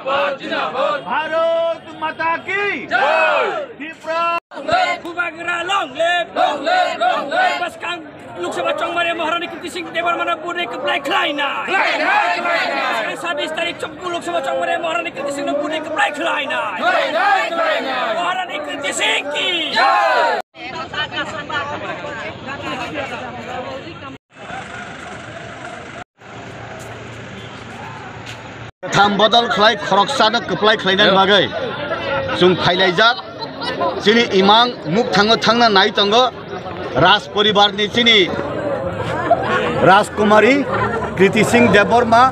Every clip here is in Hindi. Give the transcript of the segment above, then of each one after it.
भारत माता की त्रिपुरा लोकसभा चौंबारे महारानी कीर्ति सिंह देवरमाना बुरे कपलाई खलाइना 27 तारिख चौंकू लोकसभा चौंबारे महारानी कीर्ति सिंह बुरे कपलाई खलाइना महारानी कीर्ति सिंह की थाम बदल खलाय खरकसानो कपलाय खलायनाय बागै जों फायलायजाक जोंनि इमां मुख थांना नाय दङ राज परिवारनि जोंनि राजकुमारी कीर्ति सिंह देवबर्मा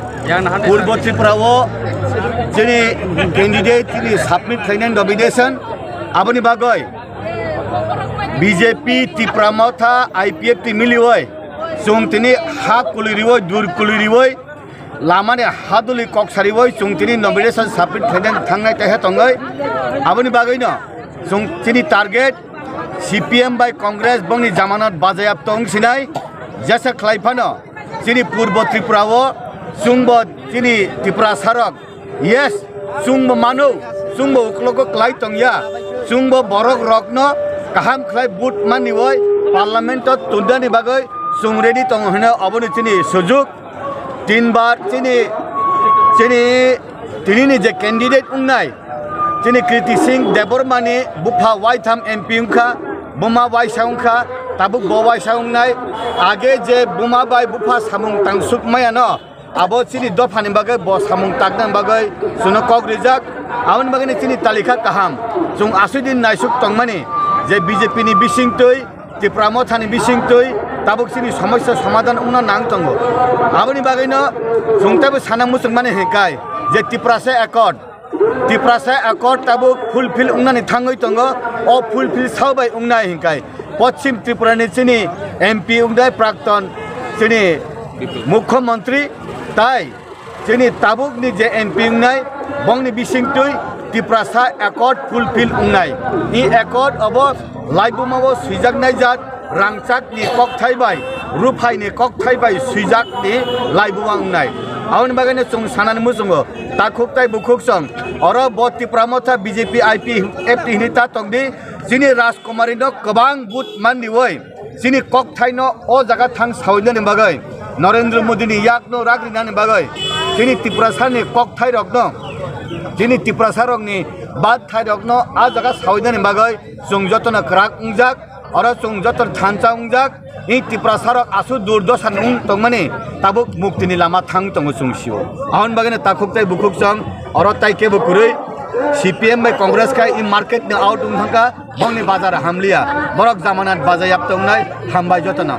पूर्व त्रिपुरायाव जोंनि कैंडिडेट सबमिट खालायनाय नमिनेशन आबोनि बागै बीजेपी त्रिपुरा मावथा आईपीएफ टी मिलिवै जों तिनि हा कुलिरिवै दूर कुलिरिवै लामाने हादुली कक्सारिवै जों तिनि नमिनेशन सबमिट खालायनाय थांनाय तहे दङै आबोनि बागैनो जों तिनि टारगेट सीपीएम बाय कांग्रेस बंनि जमानत बाजायाब तंसिनाय जैसे खलायफानो तिनि पूर्व त्रिपुराव जोंबो तिनि त्रिपुरा सारक यस जोंबो मानो जोंबो उख्लोको खलाय तंया जोंबो बरक रकनो गाहाम खलाय बुट मानिवै पार्लियामेंट तुंदानि बागै जों रेडी दङ होनो आबोनि तिनि सुजुग 3 बार तिनी जे कैंडिडेट उन्नाय तिनी कीर्ति सिंह देवबर्मानी बुफा वाइथाम एमपी उनखा बुमा वाइ साउंखा ताबुक बवाइ साउंनाय आगे जे बुमा बाय बुफा सामुं तांसुक मायानो आबो तिनी दफानि बागै ब सामुं ताकनान बागै सुनो कक रिजाक आउन बागैनि तिनी तालिका काहाम जों आसुदिन नायसुक तंमानि जे बीजेपी नि बिसिंतै त्रिपुरा मथानि बिसिंतै ताबुक तिनी समस्या समाधान उना नांग तंगो आबोनि बागैनो जोंताबो साना मुसुक माने हेकाय जे त्रिपुरा से एकॉर्ड ताबुक फुलफिल उंनानि थाङै तंगो ओ फुलफिल सावबाय उंनाय हेकाय पश्चिम त्रिपुरानि तिनी एमपी उंदाय प्राक्तन तिनी मुख्यमंत्री ताई तिनी ताबुकनि जे एमपी उंनाय बंनि बिसिंतै त्रिपुरा सा एकॉर्ड फुलफिल उंनाय इ एकॉर्ड अब लाइबुमाव सुइजाकनाय जात रांचाकनि कक थाइबाय रुफाइनि कक थाइबाय सुइजाकनि लाइबुमा उंनाय आउन बागैनो जों सानानै मुसुङो ताखुकताय बुखुकसं अर ब त्रिपुरा मथा बीजेपी आईपीएफ हिनिता तंदि जिनि राजकुमारीनो गोबां बुट मानदिवै जिनि कक थाइनो अ जागा थां सावैनानि बागै नरेंद्र मोदीनि याकनो राग्रिनानि बागै जिनि त्रिपुरा सानि कक थाइ रकनो जिनि त्रिपुरा सारकनि बाद थाइ रकनो आ जागा सावैनानि बागै जों जतन क्राक उंजाक और जों जतन थानचा उंजाक इ त्रिपुरा सारक आसु दुर्दशा नुं तंमानि ताबुक मुक्तिनि लामा थां तंगो सुंसियो आउन बागैनो ताखुकताय बुखुकसं और ताइके बुकुरै सीपीएम बाय कांग्रेस का इ मार्केट ने आउट उंथांका बंनि बाजार हामलिया बरक जमानत बाजायाब तंनाय हामबाय जतना।